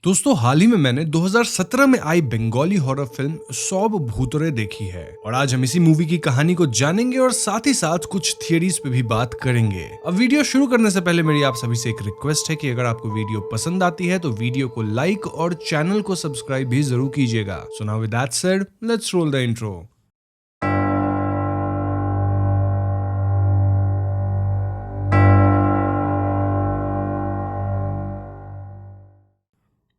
दोस्तों हाल ही में मैंने 2017 में आई बंगाली हॉरर फिल्म सौब भूतरे देखी है और आज हम इसी मूवी की कहानी को जानेंगे और साथ ही साथ कुछ थियरीज पे भी बात करेंगे। अब वीडियो शुरू करने से पहले मेरी आप सभी से एक रिक्वेस्ट है कि अगर आपको वीडियो पसंद आती है तो वीडियो को लाइक और चैनल को सब्सक्राइब भी जरूर कीजिएगा। So now with that said, let's roll the intro.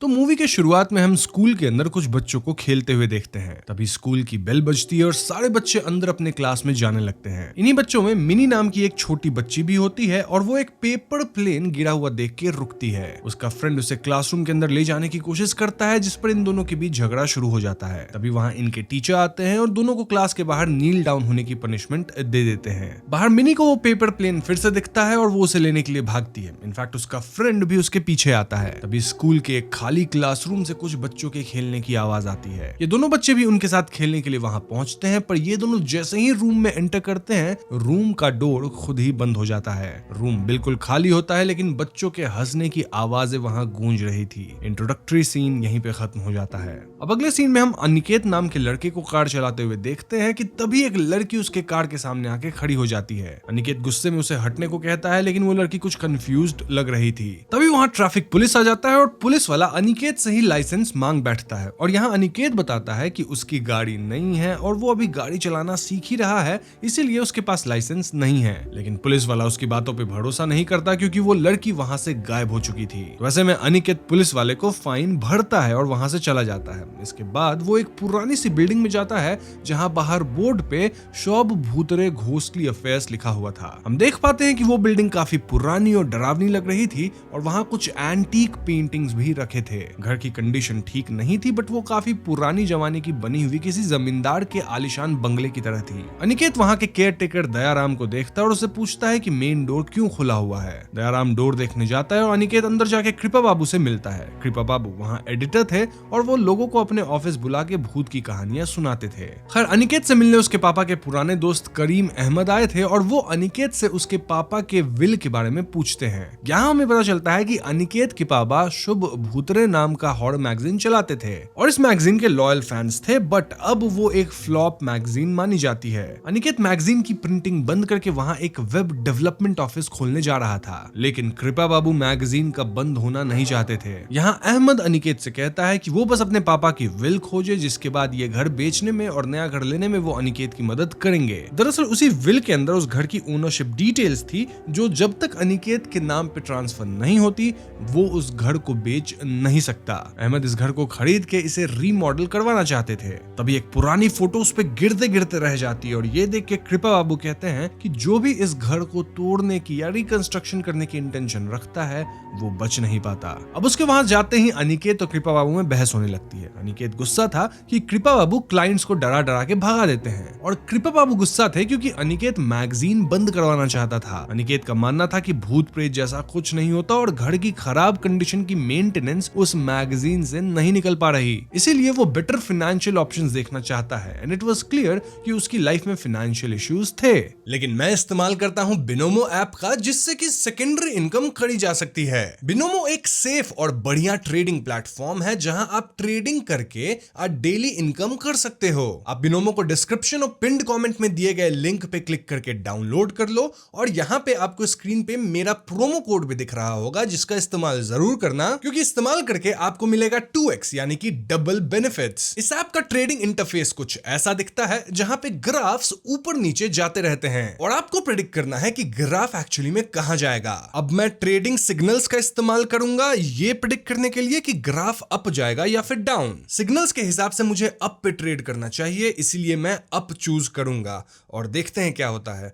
तो मूवी के शुरुआत में हम स्कूल के अंदर कुछ बच्चों को खेलते हुए देखते हैं। तभी स्कूल की बेल बजती है और सारे बच्चे अंदर अपने क्लास में जाने लगते हैं। इन्हीं बच्चों में मिनी नाम की एक छोटी बच्ची भी होती है और वो एक पेपर प्लेन गिरा हुआ देख के रुकती है। उसका फ्रेंड उसे क्लासरूम के अंदर ले जाने की कोशिश करता है, जिस पर इन दोनों के बीच झगड़ा शुरू हो जाता है। तभी वहाँ इनके टीचर आते हैं और दोनों को क्लास के बाहर नील डाउन होने की पनिशमेंट दे देते हैं। बाहर मिनी को वो पेपर प्लेन फिर से दिखता है और वो उसे लेने के लिए भागती है। इनफैक्ट उसका फ्रेंड भी उसके पीछे आता है। तभी स्कूल के एक खाली क्लासरूम से कुछ बच्चों के खेलने की आवाज आती है। ये दोनों बच्चे भी उनके साथ खेलने के लिए वहां पहुंचते हैं, पर ये दोनों जैसे ही रूम में एंटर करते हैं, रूम का डोर खुद ही बंद हो जाता है। रूम बिल्कुल खाली होता है, लेकिन बच्चों के हंसने की आवाजें वहां गूंज रही थी। इंट्रोडक्टरी सीन यहीं पे खत्म हो जाता है। अब अगले सीन में हम अनिकेत नाम के लड़के को कार चलाते हुए देखते हैं कि तभी एक लड़की उसके कार के सामने आके खड़ी हो जाती है। अनिकेत गुस्से में उसे हटने को कहता है, लेकिन वो लड़की कुछ कंफ्यूज्ड लग रही थी। तभी वहां ट्रैफिक पुलिस आ जाता है और पुलिस वाला अनिकेत से ही लाइसेंस मांग बैठता है और यहाँ अनिकेत बताता है कि उसकी गाड़ी नहीं है और वो अभी गाड़ी चलाना सीख ही रहा है, इसीलिए उसके पास लाइसेंस नहीं है। लेकिन पुलिस वाला उसकी बातों पे भरोसा नहीं करता क्योंकि वो लड़की वहां से गायब हो चुकी थी। वैसे में अनिकेत पुलिस वाले को फाइन भरता है और वहां से चला जाता है। इसके बाद वो एक पुरानी सी बिल्डिंग में जाता है जहाँ बाहर बोर्ड पे शौब भूतरे घोस्टली अफेयर्स लिखा हुआ था। हम देख पाते हैं कि वो बिल्डिंग काफी पुरानी और डरावनी लग रही थी और वहाँ कुछ एंटीक पेंटिंग्स भी रखे थे। घर की कंडीशन ठीक नहीं थी, बट वो काफी पुरानी जमाने की बनी हुई किसी जमींदार के आलीशान बंगले की तरह थी। अनिकेत वहां के केयर टेकर दयाराम को देखता है और उसे पूछता है कि मेन डोर क्यों खुला हुआ है। दयाराम डोर देखने जाता है और अनिकेत अंदर जाके कृपा बाबू से मिलता है। कृपा बाबू वहां एडिटर थे और वो लोगों को अपने ऑफिस बुला के भूत की कहानियां सुनाते थे। खैर अनिकेत से मिलने उसके पापा के पुराने दोस्त करीम अहमद आए थे और वो अनिकेत से उसके पापा के विल के बारे में पूछते हैं। यहाँ हमें पता चलता है कि अनिकेत के पापा शुभ भूतरे नाम का हॉरर मैगजीन चलाते थे और इस मैगजीन के लॉयल फैंस थे, बट अब वो एक फ्लॉप मैगजीन मानी जाती है। अनिकेत मैगजीन की प्रिंटिंग बंद करके वहां एक वेब डेवलपमेंट ऑफिस खोलने जा रहा था, लेकिन कृपा बाबू मैगजीन का बंद होना नहीं चाहते थे। यहाँ अहमद अनिकेत से कहता है कि वो बस अपने पापा की विल खोजे, जिसके बाद ये घर बेचने में और नया घर लेने में वो अनिकेत की मदद करेंगे। दरअसल उसी विल के अंदर उस घर की ओनरशिप डिटेल्स थी, जो जब तक अनिकेत के नाम पे ट्रांसफर नहीं होती वो उस घर को बेच नहीं सकता। अहमद इस घर को खरीद के इसे रीमॉडल करवाना चाहते थे। तभी एक पुरानी फोटो उस पे गिरते गिरते रह जाती है और ये देख के कृपा बाबू कहते हैं कि जो भी इस घर को तोड़ने की या रिकंस्ट्रक्शन करने की इंटेंशन रखता है वो बच नहीं पाता। अब उसके वहां जाते ही अनिकेत और कृपा बाबू में बहस होने लगती है। अनिकेत गुस्सा था कि कृपा बाबू क्लाइंट्स को डरा डरा के भगा देते हैं और कृपा बाबू गुस्सा थे क्योंकि अनिकेत मैगजीन बंद करवाना चाहता था। अनिकेत का मानना था कि भूत प्रेत जैसा कुछ नहीं होता और घर की खराब कंडीशन की मेंटेनेंस उस मैगजीन से नहीं निकल पा रही, इसीलिए वो बेटर फाइनेंशियल ऑप्शंस देखना चाहता है। एंड इट वाज क्लियर कि उसकी लाइफ में फाइनेंशियल इश्यूज थे। लेकिन मैं इस्तेमाल करता हूं बिनोमो ऐप का, जिससे कि सेकेंडरी इनकम करी जा सकती है। बिनोमो एक सेफ और बढ़िया ट्रेडिंग प्लेटफॉर्म है जहां आप ट्रेडिंग करके डेली इनकम कर सकते हो। आप बिनोमो को डिस्क्रिप्शन और पिन्ड कमेंट में दिए गए लिंक पे क्लिक करके डाउनलोड कर लो और यहाँ पे आपको स्क्रीन पे मेरा प्रोमो कोड भी दिख रहा होगा, जिसका इस्तेमाल जरूर करना, क्योंकि इस्तेमाल करके आपको मिलेगा 2x यानी कि डबल बेनिफिट्स। इस ऐप का ट्रेडिंग इंटरफेस कुछ ऐसा दिखता है जहां पे ग्राफ्स ऊपर नीचे जाते रहते हैं और आपको प्रेडिक्ट करना है कि ग्राफ एक्चुअली में कहां जाएगा। अब मैं ट्रेडिंग सिग्नल्स का इस्तेमाल करूंगा ये प्रेडिक्ट करने के लिए कि ग्राफ अप जाएगा या फिर डाउन। सिग्नल्स के हिसाब से मुझे अप पे ट्रेड करना चाहिए, इसीलिए मैं अप चूज करूंगा और देखते हैं क्या होता है।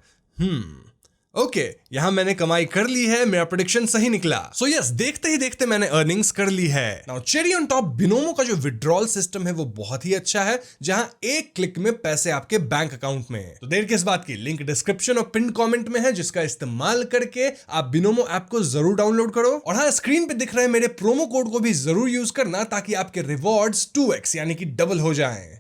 ओके, यहां मैंने कमाई कर ली है, मेरा प्रेडिक्शन सही निकला। सो यस, देखते ही देखते मैंने अर्निंग्स कर ली है। Now cherry on top, Binomo का जो विड्रॉल सिस्टम है वो बहुत ही अच्छा है, जहां एक क्लिक में पैसे आपके बैंक अकाउंट में। तो देर किस बात की, लिंक डिस्क्रिप्शन और पिन कमेंट में है, जिसका इस्तेमाल करके आप बिनोमो ऐप को जरूर डाउनलोड करो। और हाँ, स्क्रीन पे दिख रहे मेरे प्रोमो कोड को भी जरूर यूज करना ताकि आपके रिवॉर्ड्स 2x यानी कि डबल हो जाएं।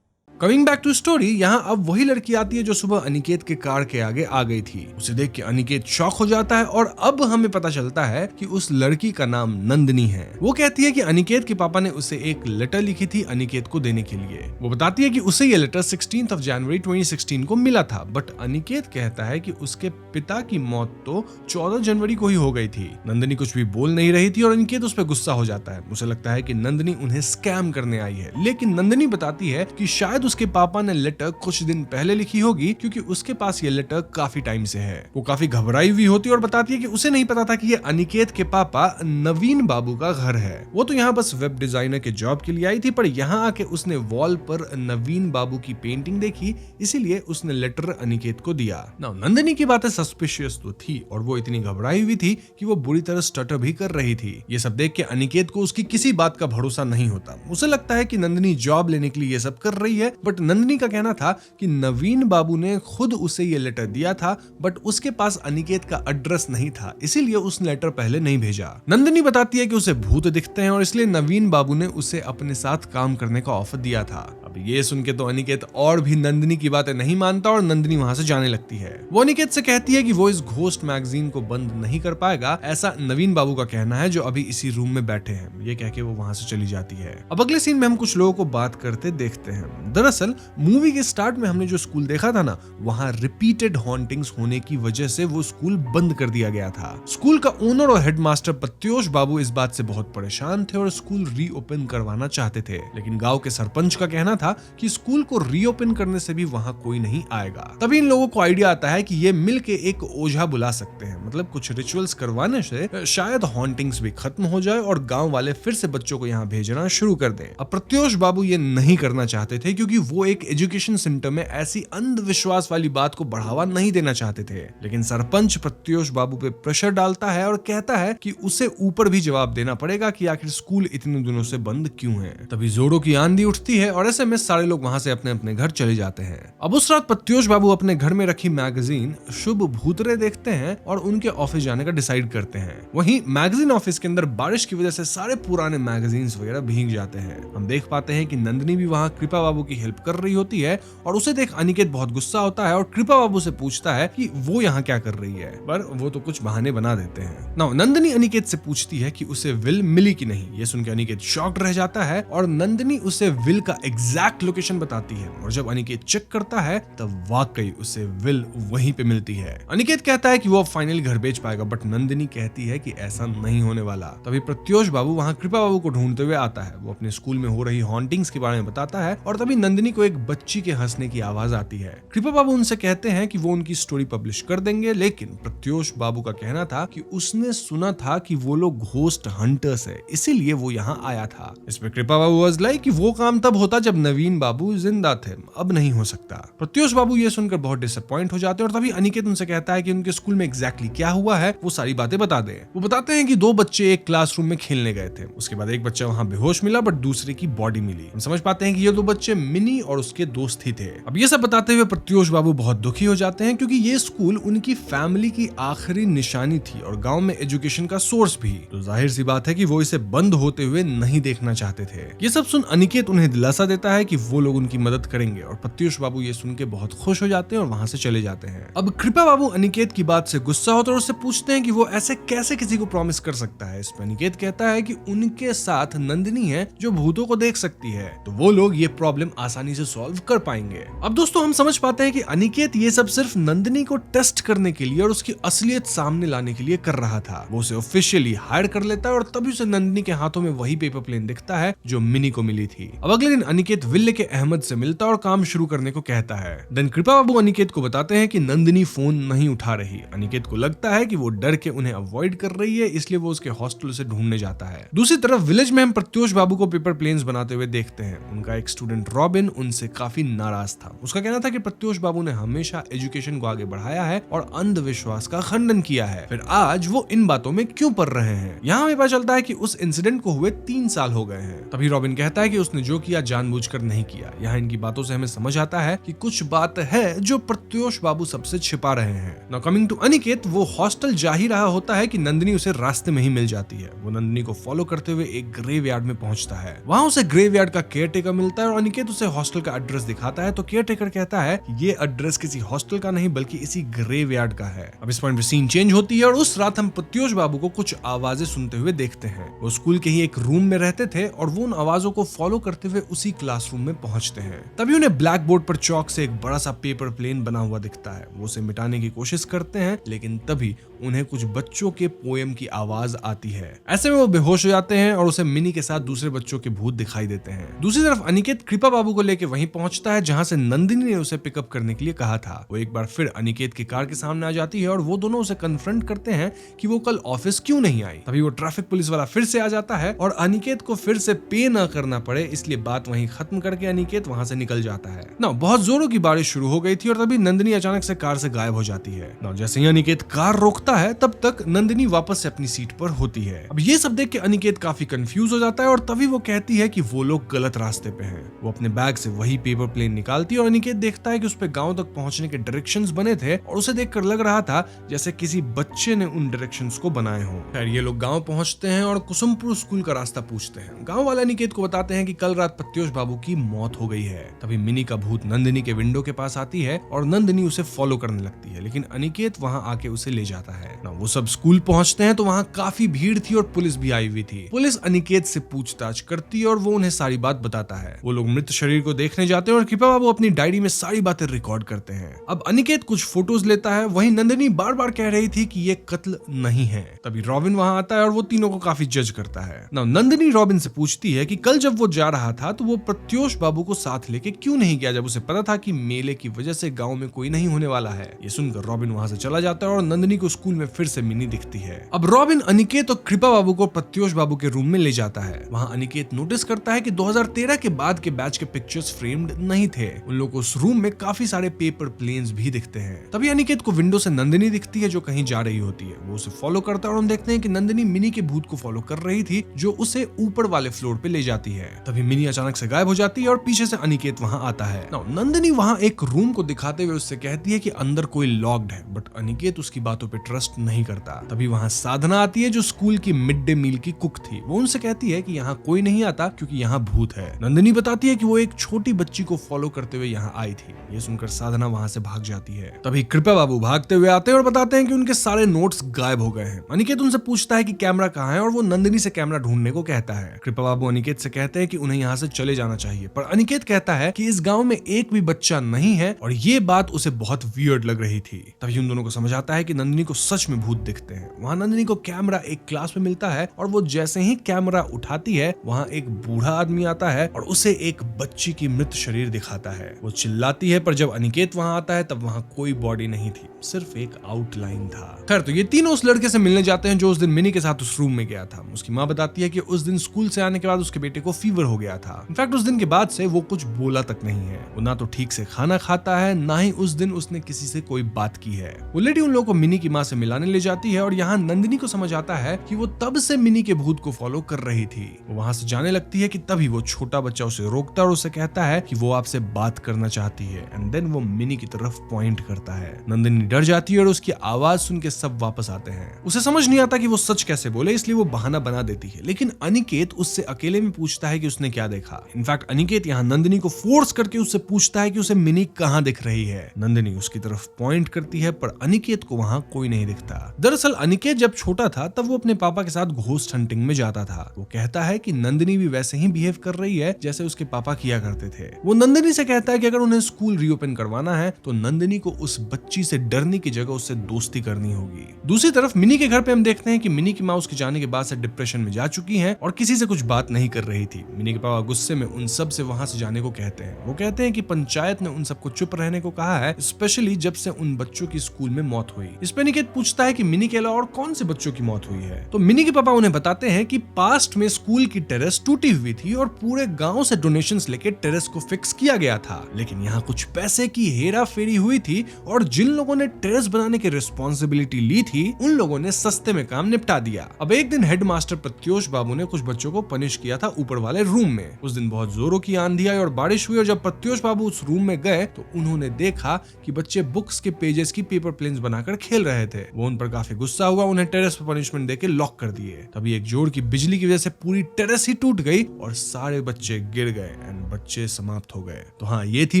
कमिंग बैक टू स्टोरी, यहाँ अब वही लड़की आती है जो सुबह अनिकेत के कार के आगे आ गई थी। उसे देख के अनिकेत शॉक हो जाता है और अब हमें पता चलता है कि उस लड़की का नाम नंदनी है। वो कहती है कि अनिकेत के पापा ने उसे एक लेटर लिखी थी अनिकेत को देने के लिए। वो बताती है कि उसे ये लेटर 16 जनवरी 2016 को मिला था, बट अनिकेत कहता है कि उसके पिता की मौत तो 14 जनवरी को ही हो गई थी। नंदनी कुछ भी बोल नहीं रही थी और अनिकेत उस पर गुस्सा हो जाता है। उसे लगता है कि नंदनी उन्हें स्कैम करने आई है, लेकिन नंदनी बताती है कि शायद उसके पापा ने लेटर कुछ दिन पहले लिखी होगी, क्योंकि उसके पास ये लेटर काफी टाइम से है। वो काफी घबराई हुई होती है और बताती है कि उसे नहीं पता था कि ये अनिकेत के पापा नवीन बाबू का घर है। वो तो यहाँ बस वेब डिजाइनर के जॉब के लिए आई थी, पर यहाँ आके उसने वॉल पर नवीन बाबू की पेंटिंग देखी, इसीलिए उसने लेटर अनिकेत को दिया। नंदनी की बातें सस्पिशियस तो थी और वो इतनी घबराई हुई थी कि वो बुरी तरह स्टटर भी कर रही थी। ये सब देख के अनिकेत को उसकी किसी बात का भरोसा नहीं होता। उसे लगता है कि नंदनी जॉब लेने के लिए ये सब कर रही है, बट नंदनी का कहना था कि नवीन बाबू ने खुद उसे ये लेटर दिया था, बट उसके पास अनिकेत का एड्रेस नहीं था, इसीलिए उसने लेटर पहले नहीं भेजा। नंदनी बताती है कि उसे भूत दिखते हैं और इसलिए नवीन बाबू ने उसे अपने साथ काम करने का ऑफर दिया था। अब ये सुन के तो अनिकेत और भी नंदनी की बातें नहीं मानता और नंदनी वहां से जाने लगती है। वो अनिकेत से कहती है कि वो इस घोस्ट मैगजीन को बंद नहीं कर पाएगा, ऐसा नवीन बाबू का कहना है जो अभी इसी रूम में बैठे हैं। ये कह के वो वहां से चली जाती है। अब अगले सीन में हम कुछ लोगों को बात करते देखते हैं। दरअसल मूवी के स्टार्ट में हमने जो स्कूल देखा था ना, वहां रिपीटेड हॉन्टिंग्स होने की वजह से वो स्कूल बंद कर दिया गया था। स्कूल का ओनर और हेडमास्टर प्रत्योष बाबू इस बात से बहुत परेशान थे और स्कूल रीओपन करवाना चाहते थे, लेकिन गांव के सरपंच का कहना था कि स्कूल को रीओपन करने से भी वहां कोई नहीं आएगा। तभी इन लोगों को आइडिया आता है कि ये मिलके एक ओझा बुला सकते हैं, मतलब कुछ रिचुअल्स करवाने से शायद हॉन्टिंग्स भी खत्म हो जाए और गांव वाले फिर से बच्चों को यहाँ भेजना शुरू कर दें। अब प्रत्योष बाबू ये नहीं करना चाहते थे, क्योंकि वो एक एजुकेशन सेंटर में ऐसी अंधविश्वास वाली बात को बढ़ावा नहीं देना चाहते थे। लेकिन सरपंच प्रत्योष बाबू पे प्रेशर डालता है और कहता है कि उसे ऊपर भी जवाब देना पड़ेगा कि आखिर स्कूल इतने दिनों से बंद क्यों है। तभी जोरों की आंधी उठती है और ऐसे में सारे लोग वहां से अपने अपने घर चले जाते हैं। अब उस रात प्रत्योष बाबू अपने घर में रखी मैगजीन शुभ भूतरे देखते हैं और उनके ऑफिस जाने का डिसाइड करते हैं। वहीं मैगजीन ऑफिस के अंदर बारिश की वजह से सारे पुराने मैगजीन्स वगैरह भीग जाते हैं। हम देख पाते हैं कि नंदनी भी वहां कृपा बाबू की हेल्प कर रही होती है और उसे देख अनिकेत बहुत गुस्सा होता है और कृपा बाबू से पूछता है कि वो यहाँ क्या कर रही है, पर वो तो कुछ बहाने बना देते हैं। नाउ नंदनी अनिकेत से पूछती है कि उसे विल मिली कि नहीं। ये सुनकर अनिकेत शॉक्ड रह जाता है और नंदनी उसे विल का एग्जैक्ट लोकेशन बताती है और जब अनिकेत चेक करता है तब वाकई उसे विल वहीं पे मिलती है। अनिकेत कहता है कि वो फाइनली घर बेच पाएगा, बट नंदनी कहती है कि ऐसा नहीं होने वाला। तभी प्रत्योष बाबू वहां कृपा बाबू को ढूंढते हुए आता है। वो अपने स्कूल में हो रही हॉन्टिंग्स के बारे में बताता है और तभी नंदनी को एक बच्ची के हंसने की आवाज आती है। कृपा बाबू उनसे कहते हैं कि वो उनकी स्टोरी पब्लिश कर देंगे, लेकिन प्रत्योष बाबू का कहना था कि उसने सुना था कि वो लोग घोस्ट हंटर्स है, इसीलिए वो यहाँ आया था। इस पे कृपा बाबू वाज लाइक कि वो काम तब होता जब नवीन बाबू जिंदा थे, अब नहीं हो सकता। प्रत्योष बाबू ये सुनकर बहुत डिसअपॉइंट हो जाते हैं और तभी अनिकेत उनसे कहता है कि उनके स्कूल में एग्जैक्टली क्या हुआ है वो सारी बातें बता दे। वो बताते हैं कि दो बच्चे एक क्लासरूम में खेलने गए थे, उसके बाद एक बच्चा वहां बेहोश मिला बट दूसरे की बॉडी मिली। हम समझ पाते हैं कि ये दो बच्चे मिनी और उसके दोस्त ही थे। अब ये सब बताते हुए प्रत्योष बाबू बहुत दुखी हो जाते हैं, क्योंकि ये स्कूल उनकी फैमिली की आखिरी निशानी थी और गांव में एजुकेशन का सोर्स भी, तो जाहिर सी बात है कि वो इसे बंद होते हुए नहीं देखना चाहते थे। ये सब सुन अनिकेत उन्हें दिलासा देता है कि वो लोग उनकी मदद करेंगे और प्रत्योष बाबू ये सुन के बहुत खुश हो जाते हैं और वहां से चले जाते हैं। अब कृपा बाबू अनिकेत की बात से गुस्सा होते हैं और उससे पूछते हैं कि वो ऐसे कैसे किसी को प्रॉमिस कर सकता है। इस पर अनिकेत कहता है कि उनके साथ नंदनी है जो भूतों को देख सकती है, तो वो लोग ये प्रॉब्लम आसानी से सॉल्व कर पाएंगे। अब दोस्तों हम समझ पाते हैं कि अनिकेत ये सब सिर्फ नंदनी को टेस्ट करने के लिए और उसकी असलियत सामने लाने के लिए कर रहा था। वो उसे ऑफिशियली हायर कर लेता है और तभी उसे नंदनी के हाथों में वही पेपर प्लेन दिखता है जो मिनी को मिली थी। अब अगले दिन अनिकेत विल्ले के अहमद से मिलता और काम शुरू करने को कहता है। देन कृपा बाबू अनिकेत को बताते हैं कि नंदनी फोन नहीं उठा रही। अनिकेत को लगता है कि वो डर के उन्हें अवॉइड कर रही है, इसलिए वो उसके हॉस्टल से ढूंढने जाता है। दूसरी तरफ विलेज में हम प्रत्योष बाबू को पेपर प्लेन्स बनाते हुए देखते हैं। उनका एक स्टूडेंट रॉबिन उनसे काफी नाराज था। उसका कहना था कि प्रत्योष बाबू ने हमेशा एजुकेशन को आगे बढ़ाया है और अंधविश्वास का खंडन किया है, फिर आज वो इन बातों में क्यों पड़ रहे हैं। यहाँ हमें पता चलता है कि उस इंसिडेंट को हुए 3 साल हो गए हैं। तभी रॉबिन कहता है कि उसने जो किया जानबूझकर नहीं किया। यहाँ इनकी बातों से हमें समझ आता है कि कुछ बात है जो प्रत्योष बाबू सबसे छिपा रहे हैं। नाउ कमिंग टू अनिकेत, वो वो हॉस्टल जा ही रहा होता है कि नंदिनी उसे रास्ते में ही मिल जाती है। वो नंदिनी को फॉलो करते हुए एक ग्रेवयार्ड में पहुंचता है। वहां उसे ग्रेवयार्ड का केयरटेकर मिलता है और अनिकेत उसे हॉस्टल का एड्रेस दिखाता है। तो केयरटेकर कहता है कि ये एड्रेस किसी हॉस्टल का नहीं बल्कि इसी ग्रेवयार्ड का है। अब इस पॉइंट पे सीन चेंज होती है और उस रात हम प्रत्योष बाबू को कुछ आवाजें सुनते हुए देखते हैं। वो स्कूल के ही एक रूम में रहते थे और वो उन आवाजों को फॉलो करते हुए उसी क्लासरूम में पहुंचते हैं। तभी उन्हें ब्लैक बोर्ड पर चौक से एक बड़ा सा पेपर प्लेन बना हुआ दिखता है। वो उसे मिटाने की कोशिश करते हैं, लेकिन तभी उन्हें कुछ बच्चों के पोएम की आवाज आती है। ऐसे में वो बेहोश हो जाते हैं और उसे मिनी के साथ दूसरे बच्चों के भूत दिखाई देते हैं। दूसरी तरफ अनिकेत कृपा बाबू को लेकर वहीं पहुंचता है जहां से नंदिनी ने उसे पिकअप करने के लिए कहा था। वो एक बार फिर अनिकेत की कार के सामने आ जाती है और वो दोनों उसे कन्फ्रंट करते हैं कि वो कल ऑफिस क्यों नहीं आई। तभी वो ट्रैफिक पुलिस वाला फिर से आ जाता है और अनिकेत को फिर से पे न करना पड़े इसलिए बात वहीं खत्म करके अनिकेत वहां से निकल जाता है। ना बहुत जोरों की बारिश शुरू हो गई थी और तभी नंदिनी अचानक से कार से गायब हो जाती है। ना जैसे ही अनिकेत कार रोकता है तब तक नंदिनी वापस से अपनी सीट पर होती है। अब ये सब देख के अनिकेत काफी कंफ्यूज हो जाता है और तभी वो कहती है कि वो लोग गलत रास्ते पे हैं। वो अपने बैग से वही पेपर प्लेन निकालती है और अनिकेत देखता है कि उस पे गांव तक पहुंचने के डायरेक्शंस बने थे और उसे देखकर लग रहा था जैसे किसी बच्चे ने उन डायरेक्शंस को बनाए हों। खैर ये लोग गांव पहुंचते हैं और कुसुमपुर स्कूल का रास्ता पूछते हैं। गांव वाले अनिकेत को बताते हैं कि कल रात प्रत्योष बाबू की मौत हो गई है। तभी मिनी का भूत नंदिनी के विंडो के पास आती है और नंदिनी उसे फॉलो करने लगती है, लेकिन अनिकेत वहां आके उसे ले जाता है। ना वो सब स्कूल पहुंचते हैं तो वहां काफी भीड़ थी और पुलिस भी आई हुई थी। पुलिस अनिकेत से पूछताछ करती है और वो उन्हें सारी बात बताता है। वो लोग मृत शरीर को देखने जाते हैं और कृपा बाबू अपनी डायरी में सारी बातें रिकॉर्ड करते हैं। अब अनिकेत कुछ फोटोज लेता है। वहीं नंदिनी बार बार कह रही थी कि ये कत्ल नहीं है। तभी रॉबिन वहां आता है और वो तीनों को काफी जज करता है। ना नंदिनी रॉबिन से पूछती है कि कल जब वो जा रहा था तो वो प्रत्योष बाबू को साथ लेके क्यों नहीं गया जब उसे पता था कि मेले की वजह से गांव में कोई नहीं होने वाला है। ये सुनकर रॉबिन वहां से चला जाता है और नंदिनी को स्कूल में फिर से मिनी दिखती है। अब रॉबिन अनिकेत और कृपा बाबू को प्रत्योष बाबू के रूम में ले जाता है। वहां अनिकेत नोटिस करता है कि 2013 के बाद के बैच के पिक्चर्स फ्रेम्ड नहीं थे। उन लोगों को उस रूम में काफी सारे पेपर प्लेन्स भी दिखते हैं। तभी अनिकेत को विंडो से नंदिनी दिखती है जो कहीं जा रही होती है। वो उसे फॉलो करता है और हम देखते हैं कि नंदिनी मिनी के भूत को फॉलो कर रही थी जो उसे ऊपर वाले फ्लोर पे ले जाती है। तभी मिनी अचानक से गायब हो जाती है और पीछे से अनिकेत वहां आता है। नंदिनी वहां एक रूम को दिखाते हुए उससे कहती है कि अंदर कोई लॉक्ड है, बट अनिकेत उसकी बातों पे ट्रस्ट नहीं करता। तभी वहां साधना आती है जो स्कूल की मिड डे मील की कुक थी। वो उनसे कहती है कि यहाँ कोई नहीं आता क्योंकि यहाँ भूत है। नंदिनी बताती है कि वो एक छोटी बच्ची को फॉलो करते हुए यहाँ आई थी। ये सुनकर साधना वहां से भाग जाती है। तभी कृपा बाबू भागते हुए आते हैं और बताते हैं कि उनके सारे नोट्स गायब हो गए हैं। अनिकेत उनसे पूछता है कि कैमरा कहाँ है और वो नंदिनी से कैमरा ढूंढने को कहता है। कृपा बाबू अनिकेत से कहते हैं कि उन्हें यहाँ से चले जाना चाहिए, पर अनिकेत कहता है कि इस गाँव में एक भी बच्चा नहीं है और ये बात उसे बहुत वियर्ड लग रही थी। तभी उन दोनों को समझ आता है कि नंदिनी को सच में भूत दिखते हैं। वहां नंदिनी को कैमरा एक क्लास में मिलता है और वो जैसे ही कैमरा उठाती है वहां एक बूढ़ा आदमी आता है और उसे एक बच्ची की मृत शरीर दिखाता है। वो चिल्लाती है, पर जब अनिकेत वहां आता है तब वहां कोई बॉडी नहीं थी, सिर्फ एक आउटलाइन था। खैर तो ये तीनों उस लड़के से मिलने जाते हैं जो उस दिन मिनी के साथ उस रूम में गया था। उसकी माँ बताती है कि उस दिन स्कूल से आने के बाद उसके बेटे को फीवर हो गया था। इनफैक्ट उस दिन के बाद से वो कुछ बोला तक नहीं है। वो ना तो ठीक से खाना खाता है, ना ही उस दिन उसने किसी से कोई बात की है। वो लेडी उन लोगों को मिनी की माँ से मिलाने ले जाती है और यहाँ नंदिनी को समझ आता है कि वो तब से मिनी के भूत को फॉलो कर रही थी। वो वहां से जाने लगती है कि तभी वो छोटा बच्चा उसे रोकता है और उसे कहता है कि वो आपसे बात करना चाहती है। एंड देन वो मिनी की तरफ पॉइंट करता है। नंदिनी डर जाती है और उसकी आवाज सुन के सब वापस आते हैं। उसे समझ नहीं आता कि वो सच कैसे बोले, इसलिए वो बहाना बना देती है। लेकिन अनिकेत उससे अकेले में पूछता है कि उसने क्या देखा। इनफैक्ट अनिकेत यहाँ नंदिनी को फोर्स करके उससे पूछता है कि उसे मिनी कहाँ दिख रही है। नंदिनी उसकी तरफ पॉइंट करती है, पर अनिकेत को वहां कोई नहीं दिखता। दरअसल अनिकेत जब छोटा था तब वो अपने पापा के साथ घोस्ट हंटिंग में जाता था। वो कहता है कि नंदिनी भी वैसे ही बिहेव कर रही है जैसे उसके पापा किया करते थे। वो नंदिनी से कहता है कि अगर उन्हें स्कूल रीओपन करवाना है तो नंदिनी को उस बच्ची से डरने की जगह उससे दोस्ती करनी होगी। दूसरी तरफ मिनी के घर पे हम देखते हैं कि मिनी की माँ उसके जाने के बाद से डिप्रेशन में जा चुकी है और किसी से कुछ बात नहीं कर रही थी। मिनी के पापा गुस्से में उन सब से वहां से जाने को कहते हैं। वो कहते हैं कि पंचायत ने उन सबको चुप रहने को कहा है, स्पेशली जब से उन बच्चों की स्कूल में मौत हुई। इस पे अनिकेत पूछता है कि मिनी के अलावा और कौन से बच्चों की मौत हुई है। तो मिनी के पापा उन्हें बताते हैं कि पास्ट में स्कूल की टेरेस टूटी हुई थी और पूरे गांव से डोनेशंस लेके टेरेस को फिक्स किया गया था, लेकिन यहाँ कुछ पैसे की हेरा फेरी हुई थी और जिन लोगों ने टेरेस बनाने की रिस्पॉन्सिबिलिटी ली थी उन लोगों ने सस्ते में काम निपटा दिया। अब एक दिन हेडमास्टर प्रत्योष बाबू ने कुछ बच्चों को पनिश किया था ऊपर वाले रूम में। उस दिन बहुत जोरों की आंधी आई और बारिश हुई और जब प्रत्योष बाबू उस रूम में गए तो उन्होंने देखा कि बच्चे बुक्स के पेजेस की पेपर प्लेन्स बनाकर खेल रहे थे। वो उन पर काफी गुस्सा हुआ, उन्हें टेरेस पर पनिशमेंट देके लॉक कर दिए। तभी एक जोर की बिजली की वजह से पूरी टेरेस ही टूट गई और सारे बच्चे गिर गए एंड बच्चे समाप्त हो गए। तो हाँ, ये थी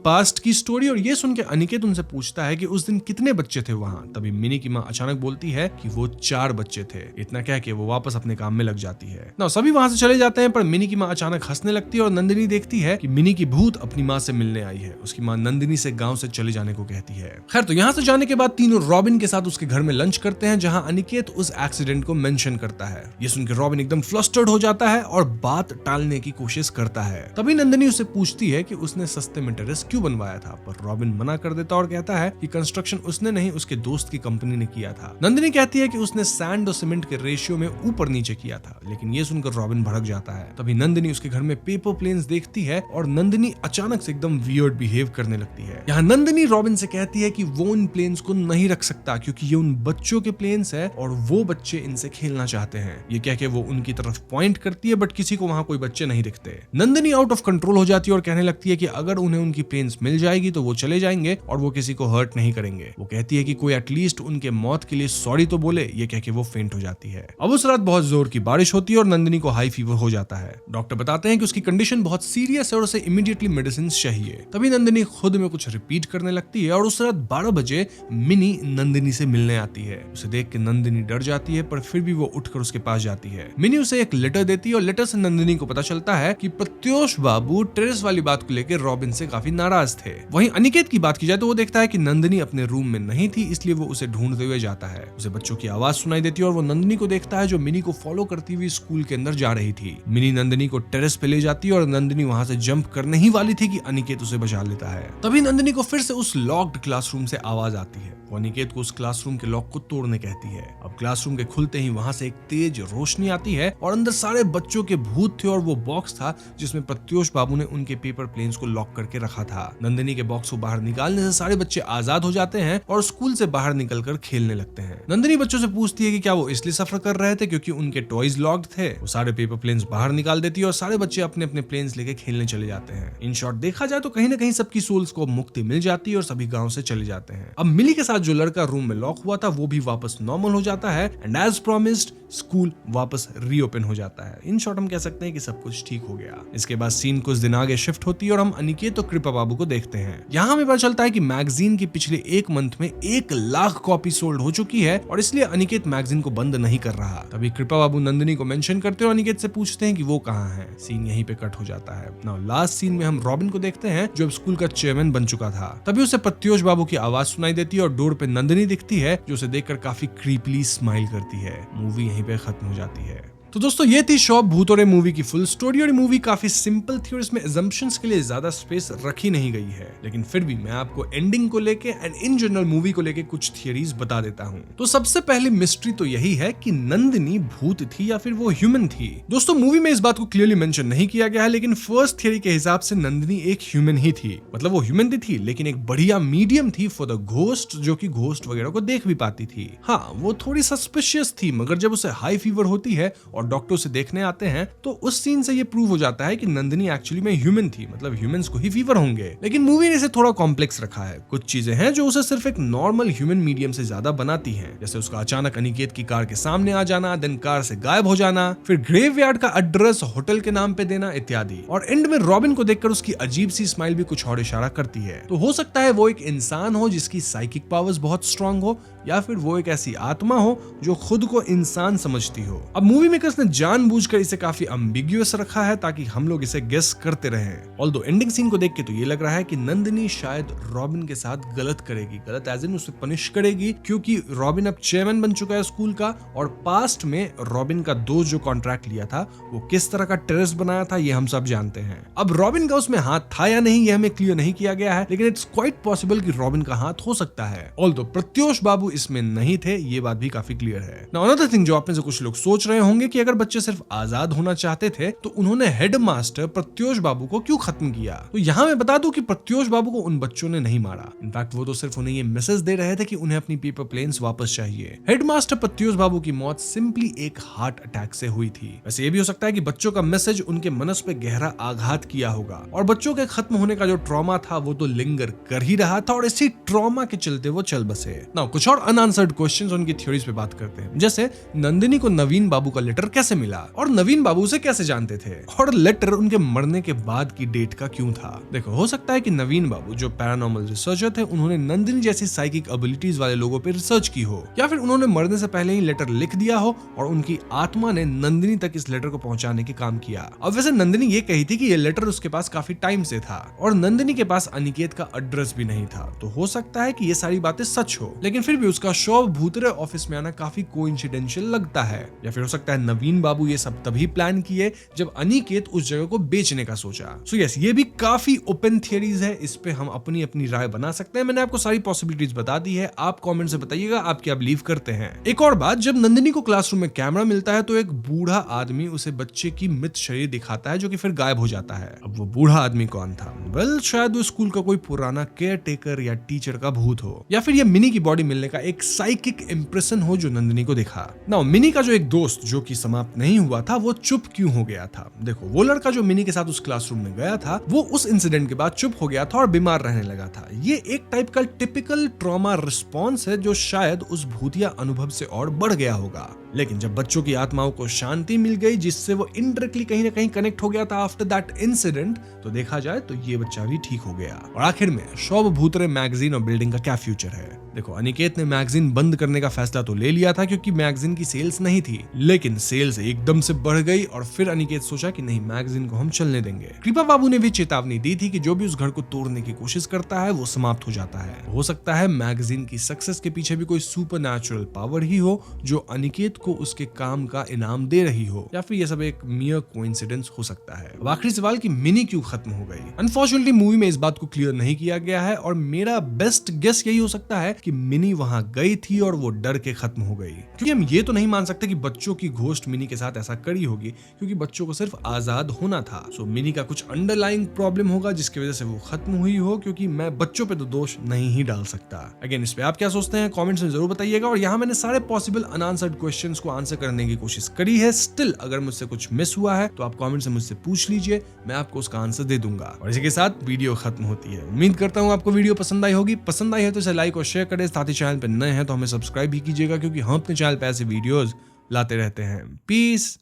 पास्ट की स्टोरी। और ये सुन के अनिकेत उनसे पूछता है कि उस दिन कितने बच्चे थे वहां। तभी मिनी की माँ अचानक बोलती है कि वो 4 बच्चे थे। इतना कह के वो वापस अपने काम में लग जाती है ना। सभी वहां से चले जाते हैं, पर मिनी की माँ अचानक हंसने लगती है और नंदिनी देखती है कि मिनी की भूत अपनी माँ से मिलने आई है। उसकी माँ नंदिनी से गाँव से चले जाने को कहती है। खैर, तो यहाँ से जाने के बाद तीनों रॉबिन के साथ उसके घर में लंच करते हैं, जहाँ अनिकेत उस एक्सीडेंट को मेंशन करता है। ये सुनकर रॉबिन एकदम फ्लस्टर्ड हो जाता है और बात टालने की कोशिश करता है। तभी नंदिनी उससे पूछती है कि उसने सस्ते में टेरेस क्यों बनवाया था, पर रॉबिन मना कर देता और कहता है कि कंस्ट्रक्शन उसने नहीं, उसके दोस्त की कंपनी ने किया था। नंदिनी कहती है कि उसने सैंड और सीमेंट के रेशियो में ऊपर नीचे किया था, लेकिन ये सुनकर रॉबिन भड़क जाता है। तभी नंदिनी उसके घर में पेपर प्लेन्स देखती है और नंदिनी अचानक से एकदम वियर्ड बिहेव करने लगती है। यहाँ नंदिनी रॉबिन से कहती है कि वो इन प्लेन्स को नहीं रख सकता क्योंकि ये उन बच्चों के प्लेन्स है और वो बच्चे इनसे खेलना चाहते हैं। ये कह के वो उनकी तरफ पॉइंट करती है, बट किसी को वहां कोई बच्चे नहीं दिखते। नंदिनी आउट ऑफ कंट्रोल हो जाती है और कहने लगती है कि अगर उन्हें उनकी प्लेन्स मिल जाएगी तो वो चले जाएंगे और वो किसी को हर्ट नहीं करेंगे। वो कहती है कि कोई एटलीस्ट उनके मौत के लिए सॉरी तो बोले। ये कह के वो फेंट हो जाती है। अब उस रात बहुत जोर की बारिश होती है और नंदिनी को हाई फीवर हो जाता है। डॉक्टर बताते हैं कि उसकी कंडीशन बहुत सीरियस है और उसे इमीडिएटली मेडिसिन चाहिए। तभी नंदिनी खुद में कुछ रिपीट करने लगती है और उस रात 12 बजे मिनी नंदिनी से मिलने आती है। उसे देख के नंदिनी डर जाती है, पर फिर भी वो उठकर उसके पास जाती है। मिनी उसे एक लेटर देती है और लेटर से नंदिनी को पता चलता है कि प्रत्योष बाबू टेरेस वाली बात को लेकर रॉबिन से काफी नाराज थे। वहीं अनिकेत की बात की जाए तो वो देखता है कि नंदिनी अपने रूम में नहीं थी, इसलिए वो उसे ढूंढते हुए जाता है। उसे बच्चों की आवाज सुनाई देती है और वो नंदिनी को देखता है जो मिनी को फॉलो करती हुई स्कूल के अंदर जा रही थी। मिनी नंदिनी को टेरेस पे ले जाती है और नंदिनी वहां से जंप करने ही वाली थी कि अनिकेत उसे बचा लेता है। तभी नंदिनी को फिर से उस लॉक्ड क्लासरूम से आवाज आती है। वो अनिकेत को उस क्लासरूम के लॉक को तोड़ने कहती है। अब क्लासरूम के खुलते ही वहां से एक तेज रोशनी आती है और अंदर सारे बच्चों के भूत थे और वो बॉक्स था जिसमें प्रत्योष बाबू ने उनके पेपर प्लेन्स को लॉक करके रखा था। नंदिनी के बॉक्स को बाहर निकालने से सारे बच्चे आजाद हो जाते हैं और स्कूल से बाहर निकलकर खेलने लगते हैं। नंदिनी बच्चों से पूछती है कि क्या वो इसलिए सफर कर रहे थे क्योंकि उनके टॉयज लॉक्ड थे। वो सारे पेपर प्लेन्स बाहर निकाल देती है और सारे बच्चे अपने अपने प्लेन्स लेके खेलने चले जाते हैं। इन शॉर्ट देखा जाए तो कहीं ना कहीं सबकी सोल्स को मुक्ति मिल जाती है और सभी गांव से चले जाते हैं। अब मिली के साथ जो लड़का रूम में लॉक हुआ था वो भी वापस नॉर्मल हो जाता है एंड एज प्रॉमिस्ड स्कूल वापस रीओपन हो जाता है। इन शॉर्ट हम कह सकते हैं कि सब कुछ ठीक हो गया। इसके बाद सीन कुछ दिन आगे शिफ्ट होती है और हम अनिकेत और कृपा बाबू को देखते हैं। यहाँ हमें पता चलता है कि मैगजीन की पिछले 1 मंथ में 1 लाख कॉपी सोल्ड हो चुकी है और इसलिए अनिकेत मैगजीन को बंद नहीं कर रहा। तभी कृपा बाबू नंदिनी को मेंशन करते हैं और अनिकेत से पूछते हैं कि वो कहाँ है। सीन यहीं पे कट हो जाता है। नाउ लास्ट सीन में हम रॉबिन को देखते हैं जो अब स्कूल का चेयरमैन बन चुका था। तभी उसे प्रत्योष बाबू की आवाज सुनाई देती है और डोर पे नंदिनी दिखती है जो उसे देखकर काफी क्रीपली स्माइल करती है। मूवी यहीं पे खत्म हो जाती है। तो दोस्तों ये थी शॉप भूतोरे मूवी की फुल स्टोरी और मूवी काफी सिंपल थी और इसमें assumptions के लिए ज्यादा स्पेस रखी नहीं गई है, लेकिन फिर भी मैं आपको एंडिंग को लेके एंड इन जनरल मूवी को लेके कुछ थियरीज बता देता हूँ। तो सबसे पहले मिस्ट्री तो यही है कि नंदिनी भूत थी या फिर वो ह्यूमन थी। दोस्तों मूवी में इस बात को क्लियरली मेंशन नहीं किया गया है, लेकिन फर्स्ट थियरी के हिसाब से नंदिनी एक ह्यूमन ही थी। मतलब वो ह्यूमन थी लेकिन एक बढ़िया मीडियम थी फॉर द घोस्ट, जो कि घोस्ट वगैरह को देख भी पाती थी। हाँ, वो थोड़ी सस्पिशियस थी, मगर जब उसे हाई फीवर होती है और डॉक्टर उसे देखने आते हैं तो उस सीन से ये प्रूव हो जाता है कि नंदिनी एक्चुअली में ह्यूमन थी। मतलब ह्यूमंस को ही फीवर होंगे। लेकिन मूवी ने इसे थोड़ा कॉम्प्लेक्स रखा है। कुछ चीजें हैं जो उसे सिर्फ एक नॉर्मल ह्यूमन मीडियम से ज्यादा बनाती हैं, जैसे उसका अचानक अनिकेत की कार के सामने आ जाना, देन कार से गायब हो जाना, फिर ग्रेवयार्ड का एड्रेस होटल के नाम पे देना इत्यादि। और एंड में रॉबिन को देखकर उसकी अजीब सी स्माइल भी कुछ और इशारा करती है। तो हो सकता है वो एक इंसान हो जिसकी साइकिक पावर्स बहुत स्ट्रांग हो, या फिर वो एक ऐसी आत्मा हो जो खुद को इंसान समझती हो। अब मूवी मेकर्स ने जानबूझकर इसे काफी एम्बिग्युअस रखा है ताकि हम लोग इसे गेस करते रहें। ऑल्दो एंडिंग सीन को देख के तो ये लग रहा है कि नंदिनी शायद रॉबिन के साथ गलत करेगी, गलत एज इन उसे पनिश करेगी, क्योंकि रॉबिन अब चेयरमैन बन चुका है स्कूल का और पास्ट में रॉबिन का दोस्त जो कॉन्ट्रैक्ट लिया था वो किस तरह का टेररिस्ट बनाया था ये हम सब जानते हैं। अब रॉबिन का उसमें हाथ था या नहीं ये हमें क्लियर नहीं किया गया है, लेकिन इट्स क्वाइट पॉसिबल कि रॉबिन का हाथ हो सकता है। ऑल्दो प्रत्योष बाबू इसमें नहीं थे, ये बात भी काफी क्लियर है। नाउ अनदर थिंग जो आप में से कुछ लोग सोच रहे होंगे कि अगर बच्चे सिर्फ आजाद होना चाहते थे तो उन्होंने हेडमास्टर प्रत्योष बाबू को क्यों खत्म किया। तो यहाँ मैं बता दूं कि प्रत्योष बाबू को उन बच्चों ने नहीं मारा। इनफैक्ट वो तो सिर्फ उन्हें ये मैसेज दे रहे थे कि उन्हें अपनी पेपर प्लेन्स वापस चाहिए। हेडमास्टर प्रत्योष बाबू की मौत सिंपली एक हार्ट अटैक से हुई थी। वैसे ये भी हो सकता है कि बच्चों का मैसेज उनके मनस पे गहरा आघात किया होगा और बच्चों के खत्म होने का जो ट्रॉमा था वो तो लिंगर कर ही रहा था और इसी ट्रॉमा के चलते वो चल बसे। नाउ कुछ और अनआंसर्ड क्वेश्चंस, उनकी थ्योरीज पे बात करते हैं। जैसे नंदिनी को नवीन बाबू का लेटर कैसे मिला और नवीन बाबू उसे कैसे जानते थे और लेटर उनके मरने के बाद की डेट का क्यों था। देखो, हो सकता है कि नवीन बाबू जो पैरानॉर्मल रिसर्चर थे उन्होंने नंदिनी जैसी साइकिक एबिलिटीज वाले लोगों पे रिसर्च की हो, या फिर उन्होंने मरने से पहले ही लेटर लिख दिया हो और उनकी आत्मा ने नंदिनी तक इस लेटर को पहुंचाने के काम किया। अब वैसे नंदिनी ये कही थी कि ये लेटर उसके पास काफी टाइम से था और नंदिनी के पास अनिकेत का एड्रेस भी नहीं था, तो हो सकता है कि ये सारी बातें सच हो, लेकिन फिर भी उसका शव भूतरे ऑफिस में आना काफी कोइंसिडेंशियल लगता है। या फिर हो सकता है नवीन बाबू ये सब तभी प्लान किए जब अनिकेत उस जगह को बेचने का सोचा। सो यस, ये भी काफी ओपन थियरीज है, इस पे हम अपनी अपनी राय बना सकते हैं। मैंने आपको सारी पॉसिबिलिटीज बता दी है, आप कमेंट से बताइएगा आप क्या बिलीव करते हैं। एक और बात, जब नंदिनी को क्लासरूम में कैमरा मिलता है तो एक बूढ़ा आदमी उसे बच्चे की मृत शरीर दिखाता है जो कि फिर गायब हो जाता है। अब वो बूढ़ा आदमी कौन था? वेल, शायद वो स्कूल का कोई पुराना केयर टेकर या टीचर का भूत हो, या फिर ये मिनी की बॉडी मिलने का एक साइकिक इंप्रेशन हो जो नंदिनी को दिखा। नाउ मिनी का जो एक दोस्त जो कि समाप्त नहीं हुआ था वो चुप क्यों हो गया था? देखो, वो लड़का जो मिनी के साथ उस क्लासरूम में गया था वो उस इंसिडेंट के बाद चुप हो गया था और बीमार रहने लगा था। ये एक टाइप का टिपिकल ट्रॉमा रिस्पॉन्स है जो शायद उस भूतिया अनुभव से और बढ़ गया होगा। लेकिन जब बच्चों की आत्माओं को शांति मिल गई जिससे वो इनडायरेक्टली कहीं ना कहीं कनेक्ट हो गया था आफ्टर दैट इंसिडेंट, तो देखा जाए तो ये बच्चा भी ठीक हो गया। और आखिर में शव भूतरे मैगजीन और बिल्डिंग का क्या फ्यूचर है? देखो, अनिकेत ने मैगजीन बंद करने का फैसला तो ले लिया था क्योंकि मैगजीन की सेल्स नहीं थी, लेकिन सेल्स एकदम से बढ़ गई और फिर अनिकेत सोचा कि नहीं, मैगजीन को हम चलने देंगे। कृपा बाबू ने भी चेतावनी दी थी कि जो भी उस घर को तोड़ने की कोशिश करता है वो समाप्त हो जाता है। हो सकता है मैगजीन की सक्सेस के पीछे भी कोई सुपरनैचुरल पावर ही हो जो अनिकेत को उसके काम का इनाम दे रही हो, या फिर ये सब एक मियर कोइंसिडेंस हो सकता है। अब आखिरी सवाल कि मिनी क्यों खत्म हो गई? अनफॉर्चुनेटली मूवी में इस बात को क्लियर नहीं किया गया है और मेरा बेस्ट गेस यही हो सकता है कि मिनी वहां गई थी और वो डर के खत्म हो गई, क्योंकि हम ये तो नहीं मान सकते कि बच्चों की घोस्ट मिनी के साथ ऐसा करी होगी, क्योंकि बच्चों को सिर्फ आजाद होना था। सो मिनी का कुछ अंडरलाइंग प्रॉब्लम होगा जिसकी वजह से वो खत्म हुई हो, क्योंकि मैं बच्चों पे तो दोष नहीं ही डाल सकता। अगेन, इस पे आप क्या सोचते हैं कमेंट्स में जरूर बताइएगा। और यहाँ मैंने सारे पॉसिबल अनआंसर्ड क्वेश्चंस को आंसर करने की कोशिश करी है। स्टिल अगर मुझसे कुछ मिस हुआ है तो आप कमेंट से मुझसे पूछ लीजिए, मैं आपको उसका आंसर दे दूंगा। और इसी के साथ वीडियो खत्म होती है। उम्मीद करता हूँ आपको वीडियो पसंद आई होगी। पसंद आई है तो इसे लाइक और शेयर करें, साथ ही चैनल पे नए हैं तो हमें सब्सक्राइब भी कीजिएगा, क्योंकि हम अपने चैनल पे ऐसे वीडियोस लाते रहते हैं। पीस।